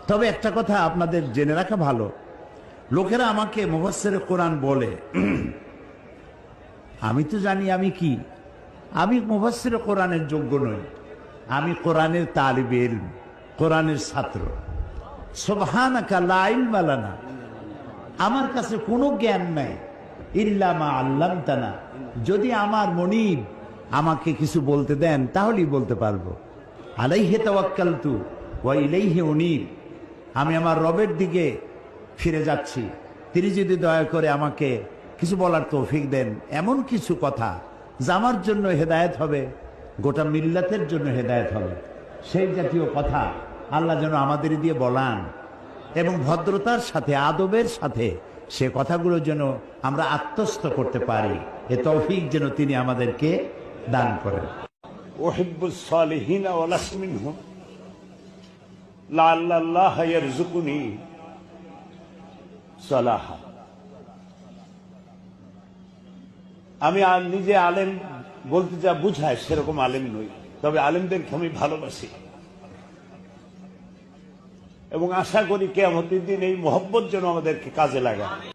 তবে একটা কথা আপনাদের জেনে রাখা ভালো, লোকেরা আমাকে মুফাসসিরে কোরআন বলে, আমি তো জানি আমি কি, আমি মুফাসসিরে কোরআনের যোগ্য নই, আমি কোরআনের তালিবে ইলম, কোরআনের ছাত্র। সুবহানাকা লা ইলমা লানা, আমার কাছে কোনো জ্ঞান নাই, ইল্লা মা আল্লামতানা, যদি আমার মনিব আমাকে কিছু বলতে দেন তাহলেই বলতে পারবো। আলাইহি তাওয়াক্কালতু ওয়া ইলাইহি উনীব, আমি আমার রবের দিকে ফিরে যাচ্ছি, তিনি যদি দয়া করে আমাকে কিছু বলার তৌফিক দেন, এমন কিছু কথা যা আমার জন্য হেদায়েত হবে, গোটা মিল্লাতের জন্য হেদায়েত হবে, সেই জাতীয় কথা আল্লাহ যেন আমাদের দিয়ে বলান, এবং ভদ্রতার সাথে আদবের সাথে সে কথাগুলো যেন আমরা আত্মস্থ করতে পারি, এ তৌফিক যেন তিনি আমাদেরকে দান করেন। উহিব্বুস সালিহিনা ওয়া লাসতু মিনহুম লাআল্লাল্লাহ ইয়ারযুকুনি সালাহা। আমি নিজে আলেম বলতে যা বুঝায় সেরকম আলেম নই, তবে আলেমদেরকে আমি ভালোবাসি এবং আশা করি কিয়ামতের দিন এই মহব্বত যেন আমাদেরকে কাজে লাগায়।